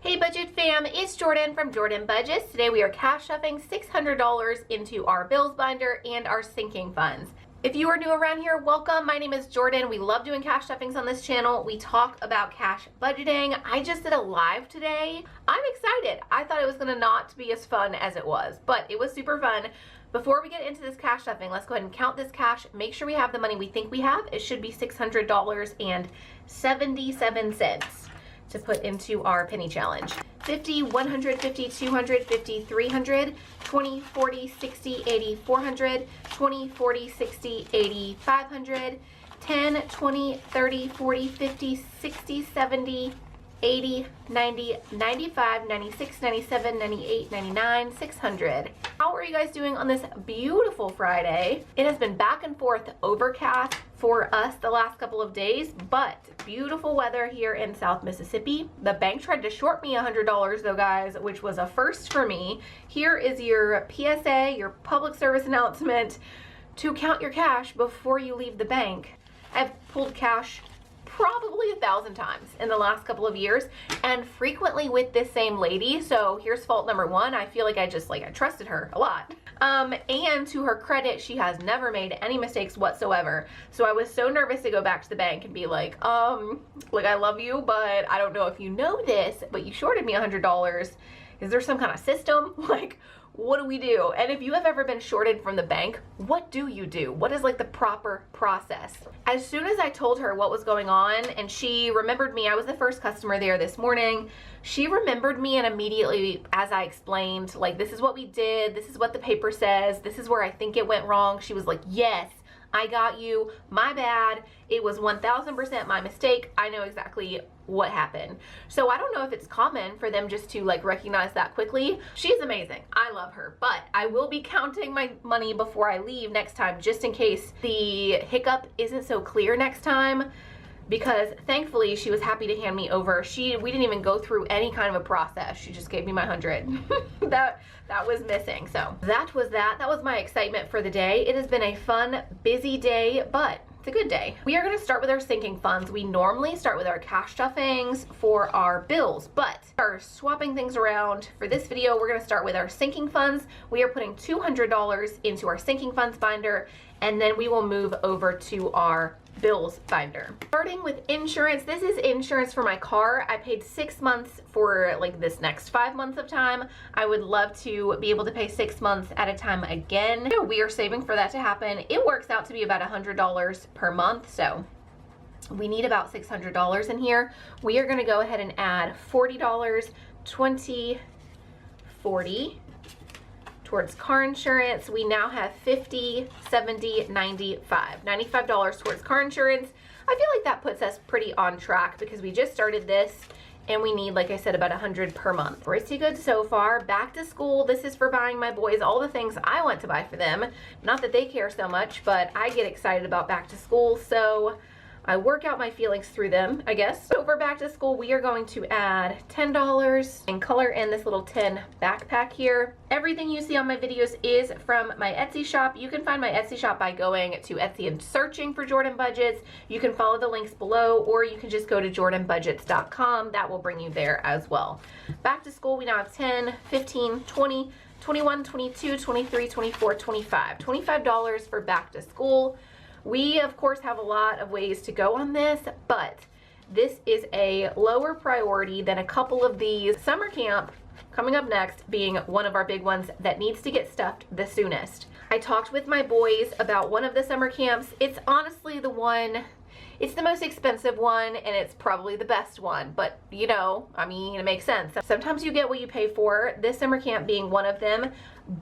Hey Budget fam, it's Jordan from Jordan Budgets. Today we are cash stuffing $600 into our bills binder and our sinking funds. If you are new around here, welcome. My name is Jordan. We love doing cash stuffings on this channel. We talk about cash budgeting. I just did a live today. I'm excited. I thought it was gonna not be as fun as it was, but it was super fun. Before we get into this cash stuffing, let's go ahead and count this cash. Make sure we have the money we think we have. It should be $600.77 to put into our penny challenge. 50, 100, 50, 200, 50, 300, 20, 40, 60, 80, 400, 20, 40, 60, 80, 500, 10, 20, 30, 40, 50, 60, 70, 80, 90, 95, 96, 97, 98, 99, 600. How are you guys doing on this beautiful Friday? It has been back and forth overcast for us the last couple of days, but beautiful weather here in South Mississippi. The bank tried to short me $100 though, guys, which was a first for me. Here is your PSA, your public service announcement to count your cash before you leave the bank. I've pulled cash probably 1,000 times in the last couple of years, and frequently with this same lady. So here's fault number one. I feel like I trusted her a lot. And to her credit, she has never made any mistakes whatsoever. So I was so nervous to go back to the bank and be like, I love you, but I don't know if you know this, but you shorted me $100. Is there some kind of system? Like, what do we do? And if you have ever been shorted from the bank, what do you do? What is like the proper process? As soon as I told her what was going on, and she remembered me, I was the first customer there this morning. She remembered me, and immediately, as I explained, like, this is what we did, this is what the paper says, this is where I think it went wrong, she was like, yes, I got you, my bad, it was 1000% my mistake, I know exactly what happened. So I don't know if it's common for them just to like recognize that quickly. She's amazing, I love her, but I will be counting my money before I leave next time, just in case the hiccup isn't so clear next time, because thankfully she was happy to hand me over. We didn't even go through any kind of a process. She just gave me my 100. that was missing. So that was my excitement for the day. It has been a fun, busy day, but it's a good day. We are gonna start with our sinking funds. We normally start with our cash stuffings for our bills, but we're swapping things around. For this video, we're gonna start with our sinking funds. We are putting $200 into our sinking funds binder, and then we will move over to our bills binder. Starting with insurance, this is insurance for my car. I paid 6 months for like this next 5 months of time. I would love to be able to pay 6 months at a time again. We are saving for that to happen. It works out to be about $100 per month, so we need about $600 in here. We are going to go ahead and add $40, 20, 40 towards car insurance. We now have 50, 70, 95. $95 towards car insurance. I feel like that puts us pretty on track because we just started this and we need, like I said, about 100 per month. Pretty good so far. Back to school. This is for buying my boys all the things I want to buy for them. Not that they care so much, but I get excited about back to school, so I work out my feelings through them, I guess. So for back to school, we are going to add $10 and color in this little 10 backpack here. Everything you see on my videos is from my Etsy shop. You can find my Etsy shop by going to Etsy and searching for Jordan Budgets. You can follow the links below, or you can just go to jordanbudgets.com. That will bring you there as well. Back to school, we now have 10, 15, 20, 21, 22, 23, 24, 25. $25 for back to school. We, of course, have a lot of ways to go on this, but this is a lower priority than a couple of these. Summer camp coming up next being one of our big ones that needs to get stuffed the soonest. I talked with my boys about one of the summer camps. It's honestly the one, it's the most expensive one, and it's probably the best one, but you know, I mean, it makes sense. Sometimes you get what you pay for, this summer camp being one of them.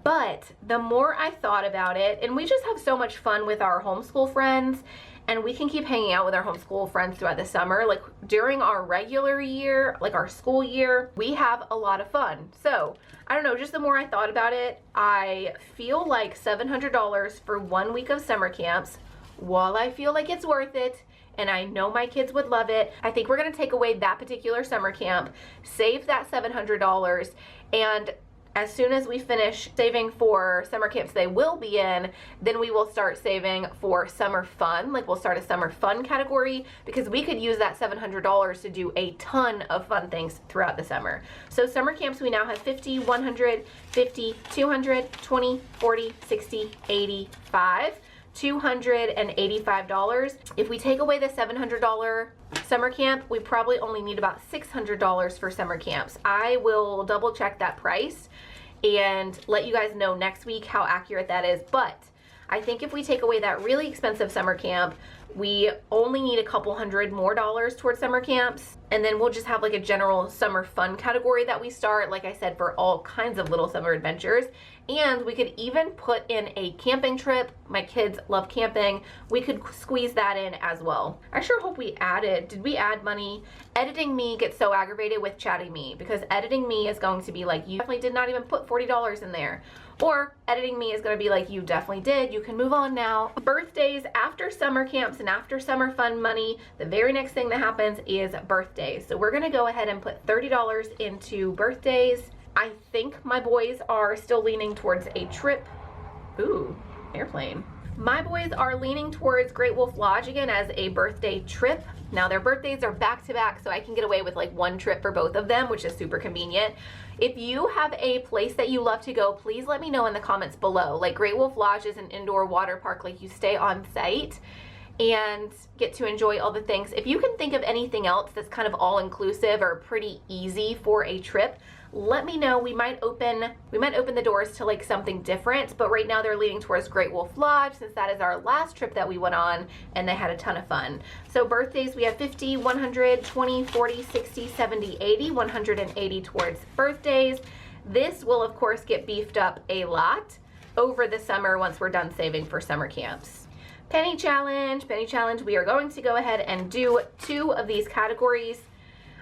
But the more I thought about it, and we just have so much fun with our homeschool friends, and we can keep hanging out with our homeschool friends throughout the summer. Like during our regular year, like our school year, we have a lot of fun. So I don't know, just the more I thought about it, I feel like $700 for 1 week of summer camps, while I feel like it's worth it, and I know my kids would love it, I think we're gonna take away that particular summer camp, save that $700, and as soon as we finish saving for summer camps they will be in, then we will start saving for summer fun. Like we'll start a summer fun category because we could use that $700 to do a ton of fun things throughout the summer. So summer camps, we now have 50, 100, 50, 200, 20, 40, 60, 85. $285. If we take away the $700 summer camp, we probably only need about $600 for summer camps. I will double check that price and let you guys know next week how accurate that is. But I think if we take away that really expensive summer camp, we only need a couple $100 more towards summer camps, and then we'll just have like a general summer fun category that we start, like I said, for all kinds of little summer adventures. And we could even put in a camping trip. My kids love camping. We could squeeze that in as well. I sure hope we added, did we add money? Editing me gets so aggravated with chatting me because editing me is going to be like, you definitely did not even put $40 in there. Or editing me is going to be like, you definitely did, you can move on now. Birthdays after summer camps and after summer fun money, the very next thing that happens is birthdays. So we're going to go ahead and put $30 into birthdays. I think my boys are still leaning towards a trip. Ooh, airplane. My boys are leaning towards Great Wolf Lodge again as a birthday trip. Now their birthdays are back to back, so I can get away with like one trip for both of them, which is super convenient. If you have a place that you love to go, please let me know in the comments below. Like Great Wolf Lodge is an indoor water park, like you stay on site and get to enjoy all the things. If you can think of anything else that's kind of all inclusive or pretty easy for a trip, let me know. We might open the doors to like something different, but right now they're leaning towards Great Wolf Lodge since that is our last trip that we went on and they had a ton of fun. So birthdays, we have 50, 100, 20, 40, 60, 70, 80, 180 towards birthdays. This will of course get beefed up a lot over the summer once we're done saving for summer camps. Penny challenge, we are going to go ahead and do 2 of these categories.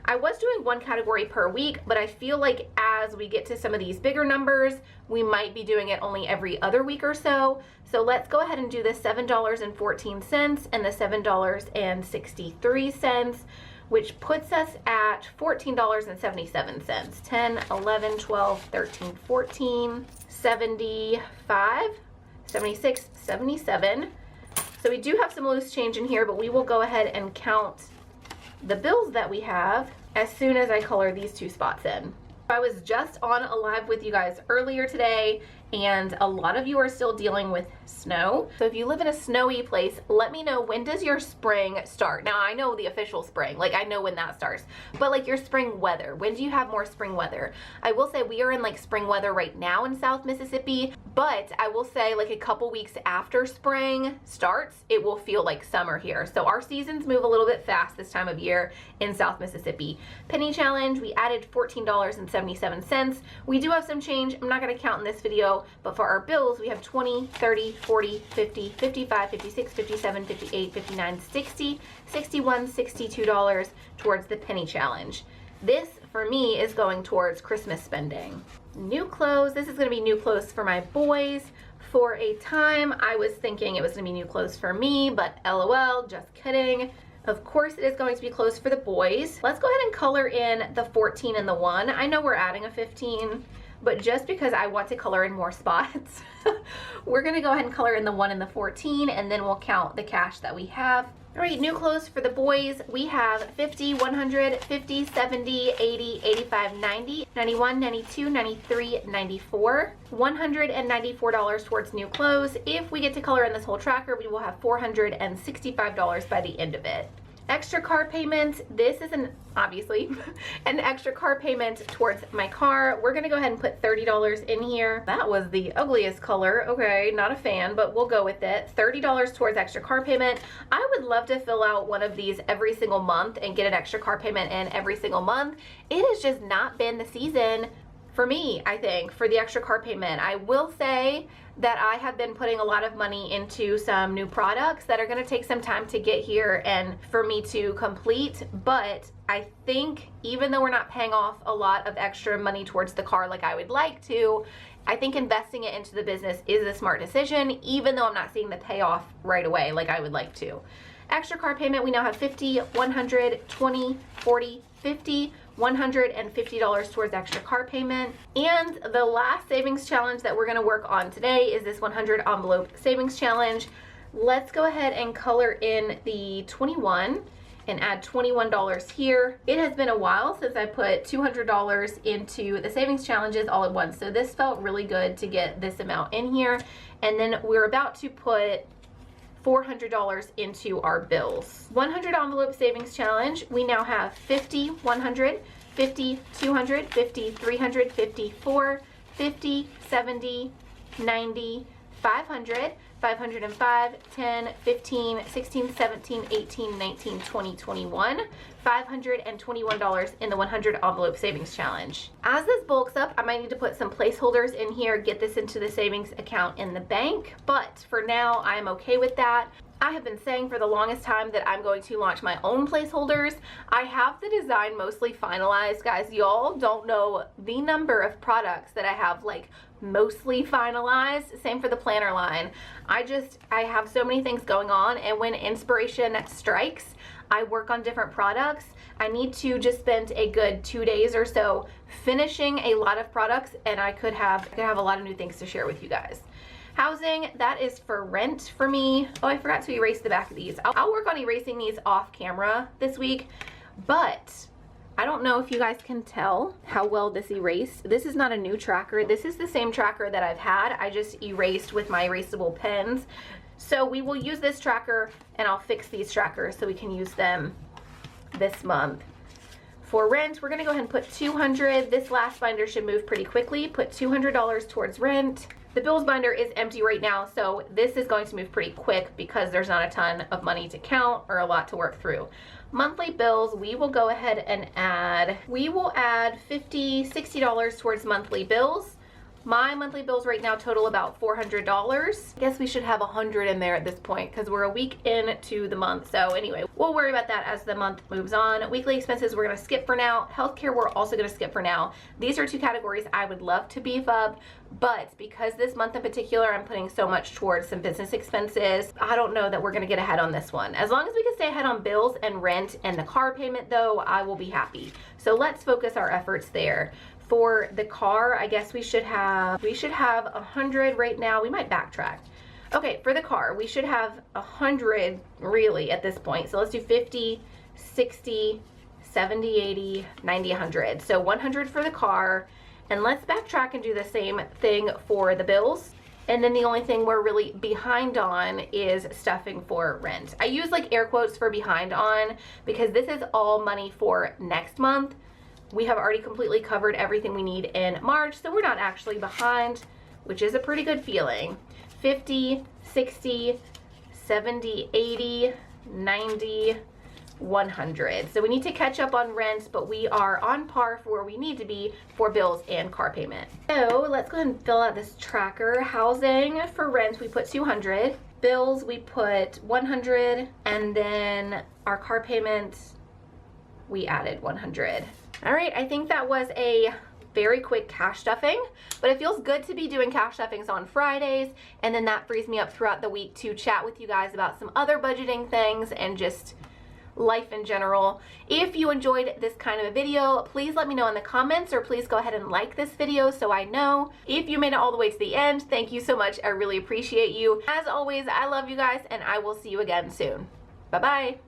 I was doing 1 category per week, but I feel like as we get to some of these bigger numbers, we might be doing it only every other week or so. So let's go ahead and do the $7.14 and the $7.63, which puts us at $14.77. 10, 11, 12, 13, 14, 75, 76, 77. So we do have some loose change in here, but we will go ahead and count the bills that we have as soon as I color these 2 spots in. I was just on a live with you guys earlier today, and a lot of you are still dealing with snow. So if you live in a snowy place, let me know, when does your spring start? Now I know the official spring, like I know when that starts, but like your spring weather, when do you have more spring weather? I will say we are in like spring weather right now in South Mississippi, but I will say like a couple weeks after spring starts, it will feel like summer here. So our seasons move a little bit fast this time of year in South Mississippi. Penny challenge, we added $14.77. We do have some change. I'm not going to count in this video, but for our bills, we have 20, 30, 40, 50, 55, 56, 57, 58, 59, 60, 61, $62 towards the penny challenge. This, for me, is going towards Christmas spending. New clothes. This is going to be new clothes for my boys. For a time, I was thinking it was going to be new clothes for me, but LOL, just kidding. Of course, it is going to be clothes for the boys. Let's go ahead and color in the 14 and the 1. I know we're adding a 15, but just because I want to color in more spots, we're going to go ahead and color in the 1 and the 14, and then we'll count the cash that we have. All right, new clothes for the boys. We have 50, 100, 50, 70, 80, 85, 90, 91, 92, 93, 94, $194 towards new clothes. If we get to color in this whole tracker, we will have $465 by the end of it. Extra car payment. This is obviously an extra car payment towards my car. We're gonna go ahead and put $30 in here. That was the ugliest color. Okay, not a fan, but we'll go with it. $30 towards extra car payment. I would love to fill out one of these every single month and get an extra car payment in every single month. It has just not been the season for me, I think, for the extra car payment. I will say that I have been putting a lot of money into some new products that are going to take some time to get here and for me to complete, but I think even though we're not paying off a lot of extra money towards the car like I would like to, I think investing it into the business is a smart decision, even though I'm not seeing the payoff right away like I would like to. Extra car payment, we now have 50, 100, 20, 40, 50, $150 towards extra car payment. And the last savings challenge that we're gonna work on today is this 100 envelope savings challenge. Let's go ahead and color in the 21 and add $21 here. It has been a while since I put $200 into the savings challenges all at once, so this felt really good to get this amount in here. And then we're about to put $400 into our bills. 100 envelope savings challenge. We now have 50, 100, 50, 200, 50, 300, 50, 4, 50, 70, 90, 500, 505, 10, 15, 16, 17, 18, 19, 20, 21, $521 in the 100 envelope savings challenge. As this bulks up, I might need to put some placeholders in here, get this into the savings account in the bank, but for now, I'm okay with that. I have been saying for the longest time that I'm going to launch my own placeholders. I have the design mostly finalized. Guys, y'all don't know the number of products that I have like mostly finalized. Same for the planner line. I have so many things going on, and when inspiration strikes, I work on different products. I need to just spend a good 2 days or so finishing a lot of products, and I could have a lot of new things to share with you guys. Housing, that is for rent for me. Oh, I forgot to erase the back of these. I'll work on erasing these off camera this week, but I don't know if you guys can tell how well this erased. This is not a new tracker. This is the same tracker that I've had. I just erased with my erasable pens. So we will use this tracker, and I'll fix these trackers so we can use them this month. For rent, we're gonna go ahead and put $200. This last binder should move pretty quickly. Put $200 towards rent. The bills binder is empty right now, so this is going to move pretty quick because there's not a ton of money to count or a lot to work through. Monthly bills, we will go ahead and add $50, $60 towards monthly bills. My monthly bills right now total about $400. I guess we should have 100 in there at this point because we're a week into the month. So anyway, we'll worry about that as the month moves on. Weekly expenses we're gonna skip for now. Healthcare we're also gonna skip for now. These are two categories I would love to beef up, but because this month in particular I'm putting so much towards some business expenses, I don't know that we're gonna get ahead on this one. As long as we can stay ahead on bills and rent and the car payment though, I will be happy. So let's focus our efforts there. For the car, I guess we should have 100 right now. We might backtrack. Okay, for the car, we should have 100 really at this point. So let's do 50, 60, 70, 80, 90, 100. So 100 for the car. And let's backtrack and do the same thing for the bills. And then the only thing we're really behind on is stuffing for rent. I use like air quotes for behind on because this is all money for next month. We have already completely covered everything we need in March, so we're not actually behind, which is a pretty good feeling. 50, 60, 70, 80, 90, 100. So we need to catch up on rent, but we are on par for where we need to be for bills and car payment. So let's go ahead and fill out this tracker. Housing, for rent, we put 200. Bills, we put 100. And then our car payment, we added 100. All right, I think that was a very quick cash stuffing, but it feels good to be doing cash stuffings on Fridays, and then that frees me up throughout the week to chat with you guys about some other budgeting things and just life in general. If you enjoyed this kind of a video, please let me know in the comments, or please go ahead and like this video so I know. If you made it all the way to the end, thank you so much. I really appreciate you. As always, I love you guys, and I will see you again soon. Bye-bye.